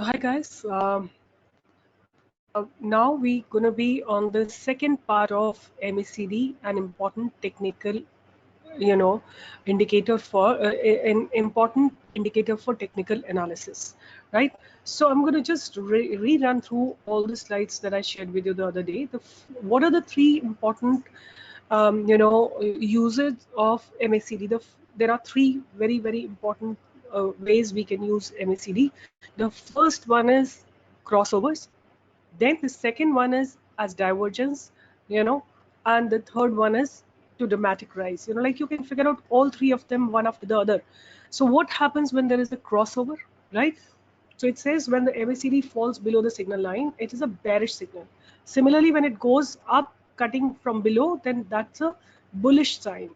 Hi guys, now we're gonna be on the second part of MACD, an important technical, indicator for an important indicator for technical analysis, right? So I'm gonna just rerun through all the slides that I shared with you the other day. What are the three important, uses of MACD? There are three very important ways we can use MACD. The first one is crossovers, then the second one is as divergence, and the third one is to dramatic rise. Like you can figure out all three of them one after the other. So what happens when there is a crossover, right? So it says when the MACD falls below the signal line, it is a bearish signal. Similarly, when it goes up, cutting from below, then that's a bullish sign,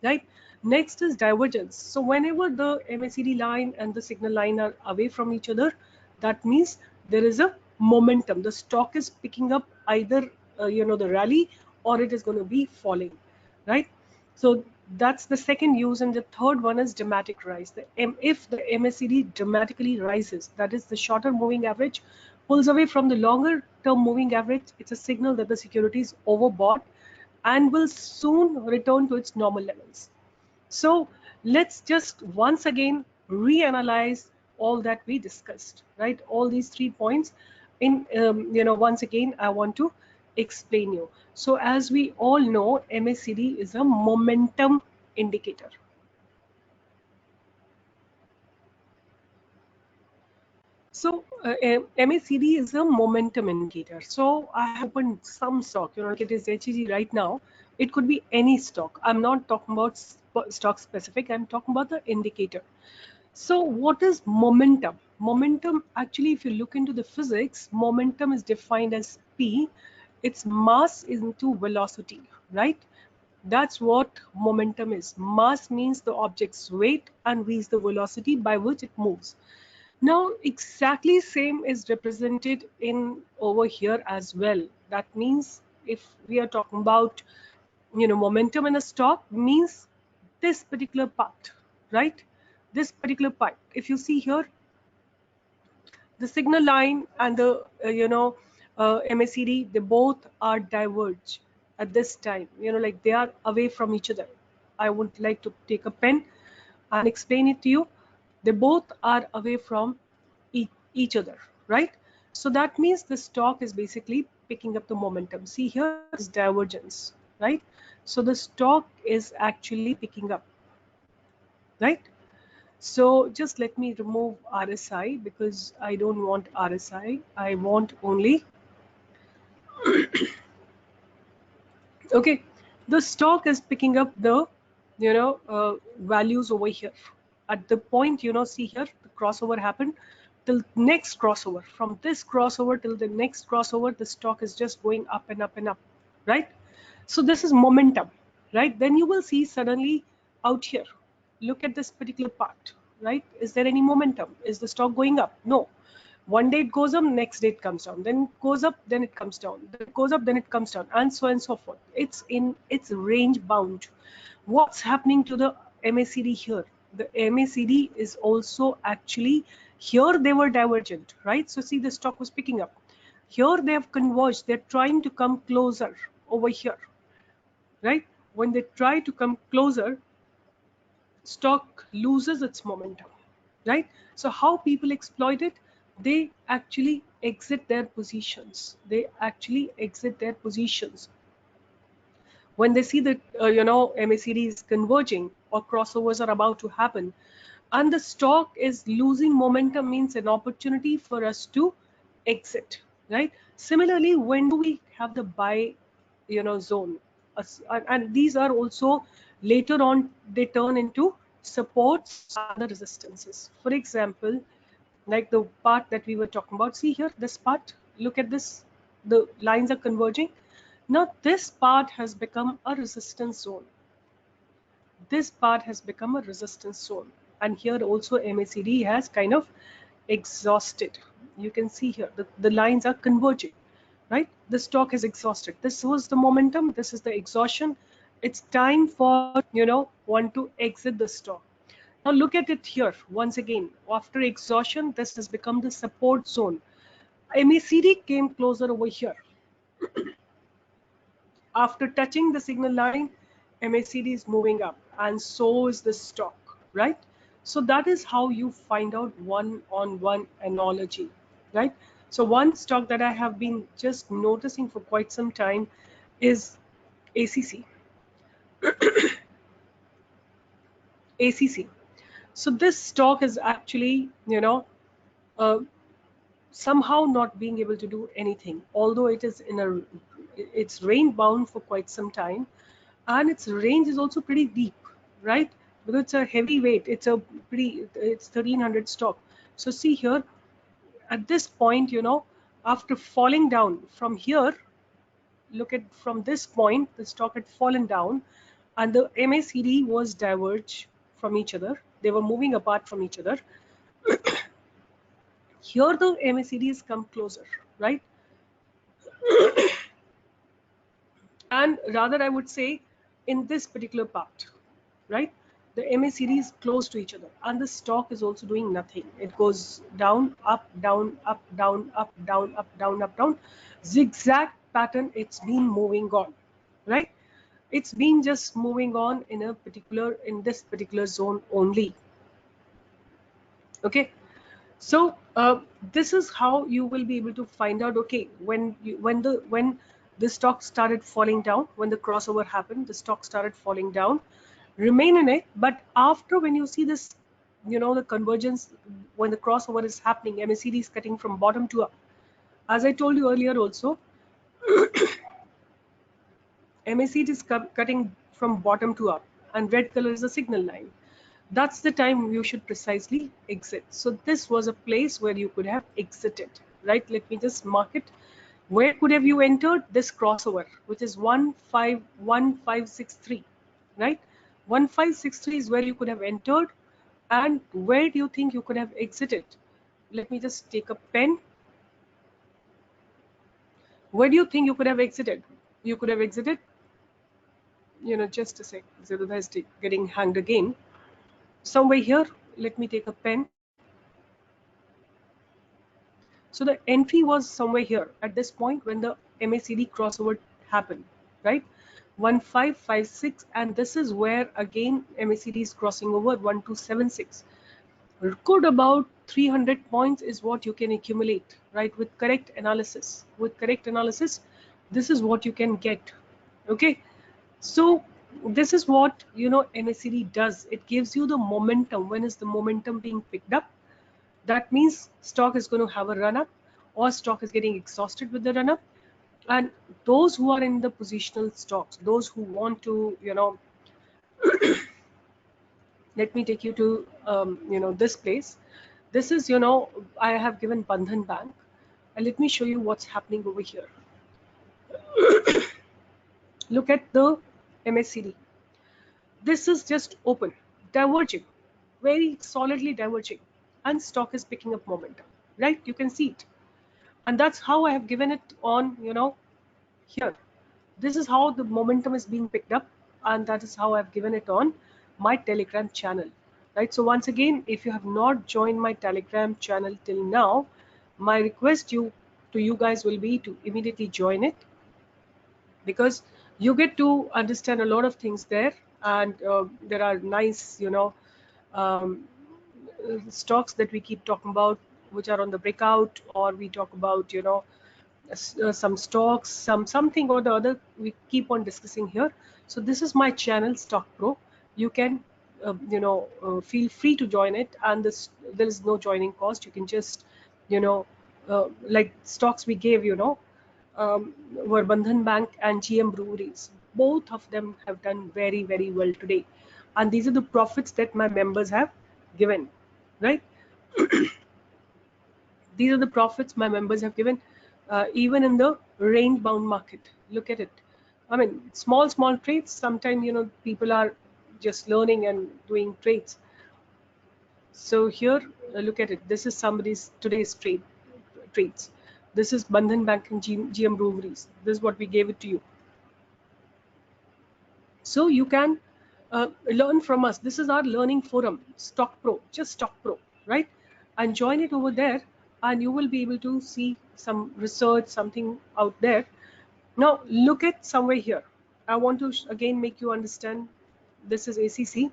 right? Next is divergence. So whenever the MACD line and the signal line are away from each other, that means there is a momentum. The stock is picking up either the rally, or it is going to be falling, right? So that's the second use. And the third one is dramatic rise. If the MACD dramatically rises, that is the shorter moving average pulls away from the longer term moving average, it's a signal that the security is overbought and will soon return to its normal levels. So let's just once again reanalyze all that we discussed, right? All these 3 points. Once again, I want to explain you. So as we all know, MACD is a momentum indicator. So MACD is a momentum indicator. So I have opened some stock, like it is HEG right now. It could be any stock. I'm not talking about stock specific. I'm talking about the indicator. So what is momentum? Momentum, actually, if you look into the physics, momentum is defined as P. Its mass into velocity, right? That's what momentum is. Mass means the object's weight and V is the velocity by which it moves. Now, exactly same is represented in over here as well. That means if we are talking about, momentum in a stock means this particular part, right? This particular part. If you see here, the signal line and the, MACD, they both are diverged at this time, like they are away from each other. I would like to take a pen and explain it to you. They both are away from each other, right? So that means the stock is basically picking up the momentum. See here is divergence, right? So the stock is actually picking up, right? So just let me remove RSI because I don't want RSI. I want only, okay, the stock is picking up the, values over here. At the point, see here, the crossover happened till next crossover. From this crossover till the next crossover, the stock is just going up and up and up, right? So this is momentum, right? Then you will see suddenly out here, look at this particular part, right? Is there any momentum? Is the stock going up? No. One day it goes up, next day it comes down, then it goes up, then it comes down, then it goes up, then it comes down, and so on and so forth. It's range bound. What's happening to the MACD here? The MACD is also actually, here they were divergent, right? So see, the stock was picking up. Here they have converged. They're trying to come closer over here, right? When they try to come closer, stock loses its momentum, right? So how people exploit it? They actually exit their positions. They actually exit their positions when they see that MACD is converging or crossovers are about to happen, and the stock is losing momentum, means an opportunity for us to exit, right? Similarly, when do we have the buy zone? And these are also later on, they turn into supports and the resistances. For example, like the part that we were talking about, see here, this part, look at this, the lines are converging. Now this part has become a resistance zone. This part has become a resistance zone, and here also MACD has kind of exhausted. You can see here the lines are converging, right? The stock is exhausted. This was the momentum, this is the exhaustion. It's time for one to exit the stock. Now look at it here once again. After exhaustion, this has become the support zone. MACD came closer over here. After touching the signal line, MACD is moving up, and so is the stock, right? So that is how you find out one-on-one analogy, right? So one stock that I have been just noticing for quite some time is ACC. ACC. So this stock is actually, uh, somehow not being able to do anything, although it is it's range bound for quite some time, and its range is also pretty deep, right? Because it's a heavy weight, it's 1300 stock. So see here, at this point, after falling down from here, look at from this point, the stock had fallen down, and the MACD was diverged from each other. They were moving apart from each other. Here the MACD has come closer, right? And rather I would say in this particular part, right, the MACD is close to each other, and the stock is also doing nothing. It goes down, up, down, up, down, up, down, up, down, up, down, zigzag pattern. It's been moving on, right? It's been just moving on in this particular zone only. Okay, so this is how you will be able to find out, okay, when the stock started falling down, when the crossover happened, the stock started falling down, remain in it. But after, when you see this, the convergence, when the crossover is happening, MACD is cutting from bottom to up. As I told you earlier also, MACD is cutting from bottom to up, and red color is a signal line. That's the time you should precisely exit. So this was a place where you could have exited, right? Let me just mark it. Where could have you entered? This crossover, which is 1563, right? 1563 is where you could have entered. And where do you think you could have exited? Let me just take a pen. Where do you think you could have exited? You could have exited, just a sec. Zilda is getting hanged again. Somewhere here, let me take a pen. So the entry was somewhere here at this point when the MACD crossover happened, right? 1556, and this is where again MACD is crossing over 1276. Good about 300 points is what you can accumulate, right? With correct analysis. With correct analysis, this is what you can get. Okay, so this is what MACD does. It gives you the momentum. When is the momentum being picked up? That means stock is going to have a run up, or stock is getting exhausted with the run up. And those who are in the positional stocks, those who want to, let me take you to, this place. This is, I have given Bandhan Bank, and let me show you what's happening over here. Look at the MACD. This is just open, diverging, very solidly diverging, and stock is picking up momentum, right? You can see it. And that's how I have given it on, here. This is how the momentum is being picked up, and that is how I've given it on my Telegram channel, right? So once again, if you have not joined my Telegram channel till now, my request to you guys will be to immediately join it, because you get to understand a lot of things there, and there are nice, um, stocks that we keep talking about, which are on the breakout, or we talk about, some stocks, something or the other we keep on discussing here. So this is my channel, Stock Pro. You can feel free to join it, and there is no joining cost. You can just like stocks we gave, were Bandhan Bank and GM Breweries. Both of them have done very, very well today, and these are the profits that my members have given, right? These are the profits my members have given, even in the range bound market. Look at it. I mean, small trades. Sometimes, people are just learning and doing trades. So here, look at it. This is today's trades. This is Bandhan Bank and GM Breweries. This is what we gave it to you. So you can learn from us. This is our learning forum, Stock Pro, just Stock Pro, right? And join it over there, and you will be able to see some research, something out there. Now look at somewhere here. I want to again make you understand. This is ACC.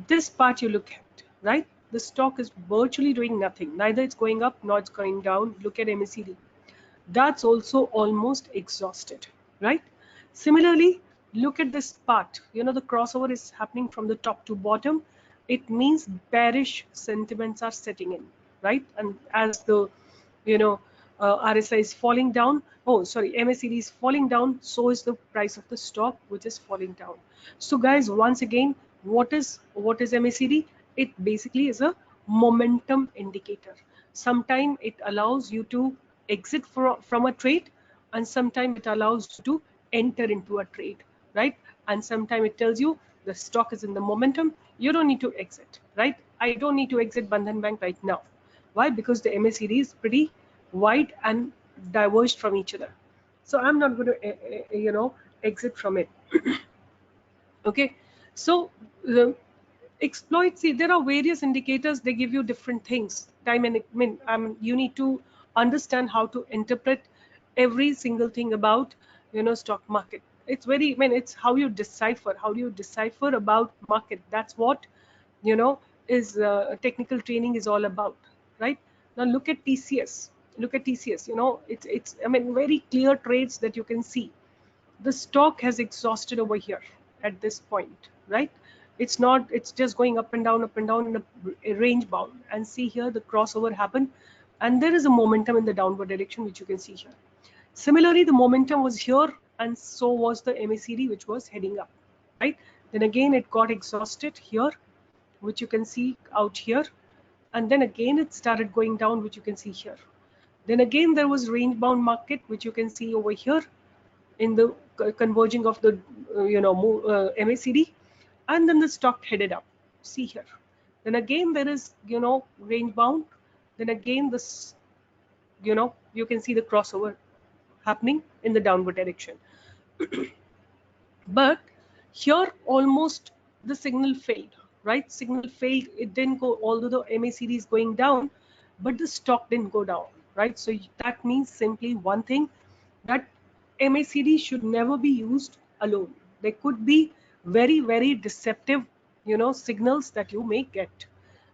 This part you look at, right? The stock is virtually doing nothing. Neither it's going up nor it's going down. Look at MACD. That's also almost exhausted, right? Similarly, look at this part. You know, the crossover is happening from the top to bottom. It means bearish sentiments are setting in, right? And as the, you know, RSI is falling down, oh sorry, MACD is falling down, so is the price of the stock, which is falling down. So guys, once again, what is MACD? It basically is a momentum indicator. Sometimes it allows you to exit from a trade, and sometimes it allows you to enter into a trade, right? And sometimes it tells you the stock is in the momentum, you don't need to exit, right? I don't need to exit Bandhan Bank right now. Why? Because the MACD is pretty wide and diverged from each other, so I'm not going to you know, exit from it. Okay, so exploit, see, there are various indicators, they give you different things. Time and you need to understand how to interpret every single thing about, you know, stock market. It's very, it's how you decipher, how do you decipher about market. That's what, you know, is technical training is all about, right? Now look at TCS. Look at TCS. You know, it's very clear trades that you can see. The stock has exhausted over here at this point, right? It's not, it's just going up and down in a range bound. And see here, the crossover happened, and there is a momentum in the downward direction, which you can see here. Similarly, the momentum was here, and so was the MACD, which was heading up, right? Then again it got exhausted here, which you can see out here, and then again it started going down, which you can see here. Then again there was range bound market, which you can see over here in the converging of the MACD, and then the stock headed up. See here. Then again there is, you know, range bound. Then again this, you know, you can see the crossover happening in the downward direction. But here almost the signal failed, right? Signal failed. It didn't go, although the MACD is going down, but the stock didn't go down, right? So that means simply one thing, that MACD should never be used alone. There could be very, very deceptive, you know, signals that you may get.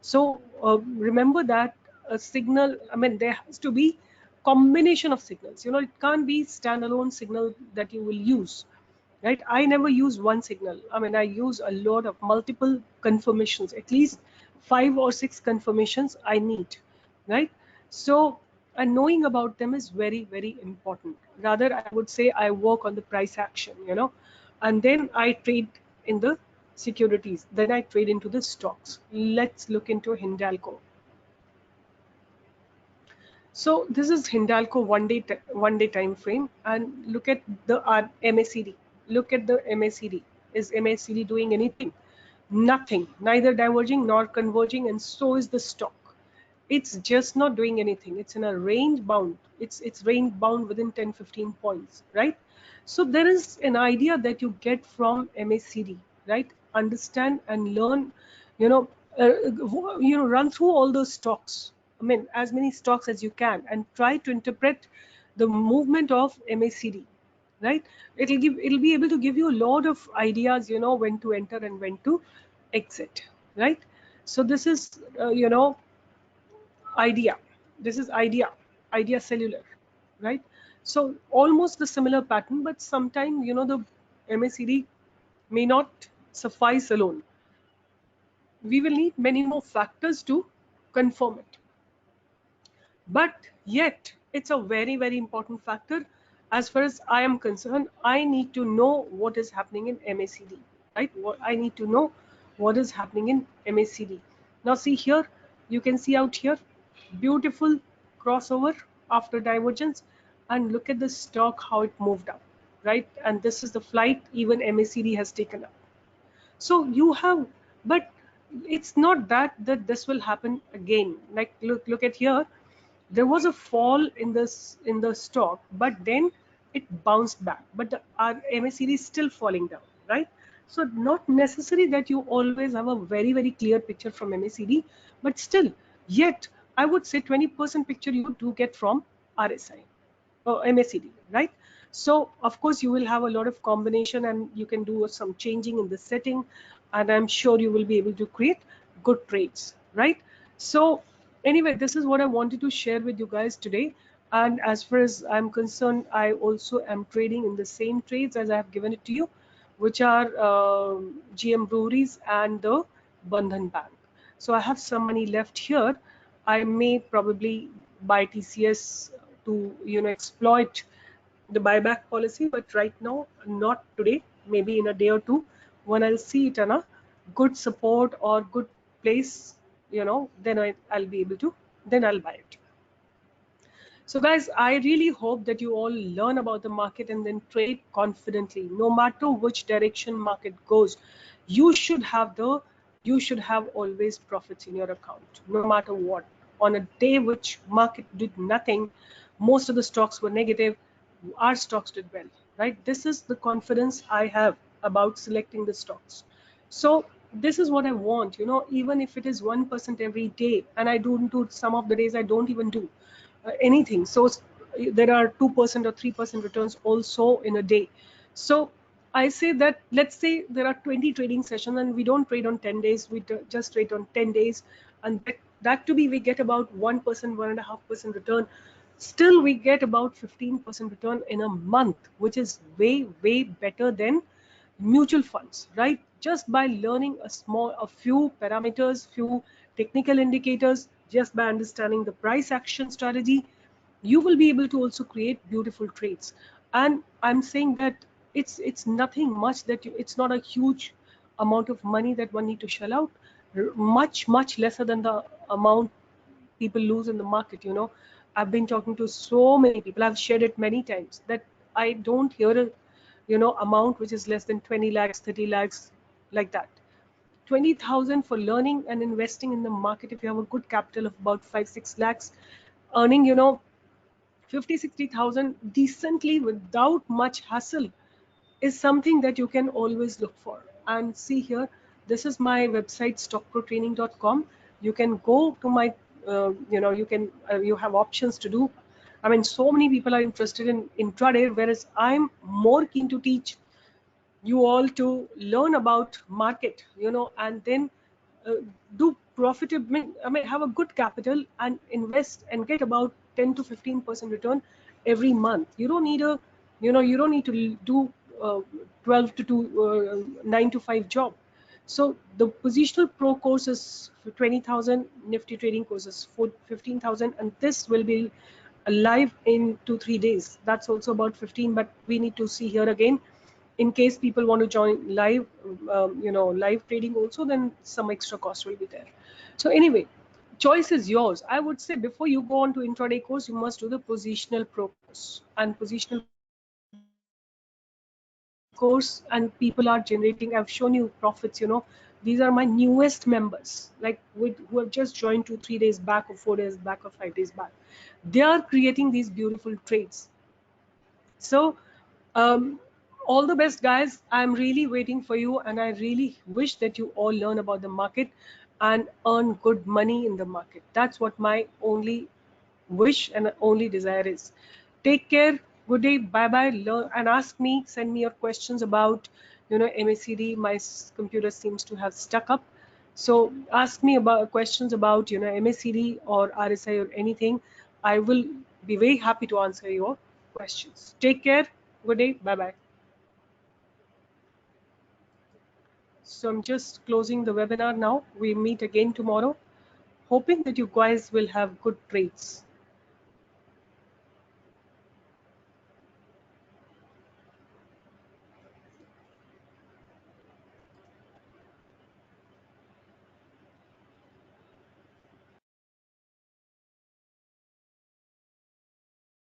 So remember that a signal, there has to be combination of signals. You know, it can't be standalone signal that you will use, right? I never use one signal. I use a lot of multiple confirmations, at least 5 or 6 confirmations I need, right? So, and knowing about them is very, very important. Rather, I would say I work on the price action, you know, and then I trade in the securities, then I trade into the stocks. Let's look into Hindalco. So this is Hindalco one day time frame, and look at the MACD. Look at the MACD. Is MACD doing anything? Nothing. Neither diverging nor converging, and so is the stock. It's just not doing anything. It's in a range bound. It's range bound within 10-15 points, right? So there is an idea that you get from MACD, right? Understand and learn, you know, run through all those stocks. As many stocks as you can, and try to interpret the movement of MACD, right? It'll be able to give you a lot of ideas, you know, when to enter and when to exit, right? So this is idea. This is idea cellular, right? So almost the similar pattern, but sometimes, you know, the MACD may not suffice alone. We will need many more factors to confirm it. But yet it's a very, very important factor. As far as I am concerned, I need to know what is happening in MACD, right? I need to know what is happening in MACD. Now see here, you can see out here, beautiful crossover after divergence, and look at the stock, how it moved up, right? And this is the flight even MACD has taken up. So you have, but it's not that this will happen again. Like look at here, there was a fall in the stock, but then it bounced back, but our MACD is still falling down, right? So not necessary that you always have a very, very clear picture from MACD, but still, yet I would say 20% picture you do get from RSI or MACD, right? So of course you will have a lot of combination and you can do some changing in the setting, and I'm sure you will be able to create good trades, right? So anyway, this is what I wanted to share with you guys today. And as far as I'm concerned, I also am trading in the same trades as I have given it to you, which are GM Breweries and the Bandhan Bank. So I have some money left here. I may probably buy TCS to exploit the buyback policy, but right now not today. Maybe in a day or two, when I'll see it on a good support or good place, then I'll be able to, then I'll buy it. So guys, I really hope that you all learn about the market and then trade confidently. No matter which direction market goes, you should have always profits in your account, no matter what. On a day which market did nothing, most of the stocks were negative, our stocks did well, right? This is the confidence I have about selecting the stocks. So this is what I want, even if it is 1% every day, and I don't do, some of the days I don't even do anything. So there are 2% or 3% returns also in a day. So I say that, let's say there are 20 trading sessions and we don't trade on 10 days, we just trade on 10 days, and that to be we get about 1%, 1.5% return. Still we get about 15% return in a month, which is way, way better than mutual funds, right? Just by learning a few parameters, few technical indicators, just by understanding the price action strategy, you will be able to also create beautiful trades. And I'm saying that it's nothing much, that it's not a huge amount of money that one need to shell out. Much lesser than the amount people lose in the market. I've been talking to so many people, I've shared it many times, that I don't hear a amount which is less than 20 lakhs, 30 lakhs, like that. 20,000 for learning and investing in the market. If you have a good capital of about 5-6 lakhs, earning 50-60,000 decently without much hassle is something that you can always look for. And see here, this is my website, stockpro.training.com. You can go to my you have options to do. I mean, so many people are interested in intraday, whereas I'm more keen to teach you all to learn about market, and then uh, do profitable, I mean, have a good capital and invest and get about 10 to 15% return every month. You don't need you don't need to do 12 to 2 9 to 5 job. So the positional pro course is for 20,000, nifty trading courses for 15,000, and this will be live in 2-3 days. That's also about 15, but we need to see here again, in case people want to join live, live trading also, then some extra cost will be there. So anyway, choice is yours. I would say before you go on to intraday course, you must do the positional pro course. And positional course, and people are generating, I've shown you profits. These are my newest members, like who have just joined 2-3 days back, or 4 days back, or 5 days back. They are creating these beautiful trades. So all the best, guys. I'm really waiting for you, and I really wish that you all learn about the market and earn good money in the market. That's what my only wish and only desire is. Take care. Good day. Bye bye. Learn and ask me. Send me your questions about MACD. My computer seems to have stuck up. So ask me about questions about MACD or RSI or anything. I will be very happy to answer your questions. Take care. Good day. Bye bye. So I'm just closing the webinar now. We meet again tomorrow, hoping that you guys will have good trades.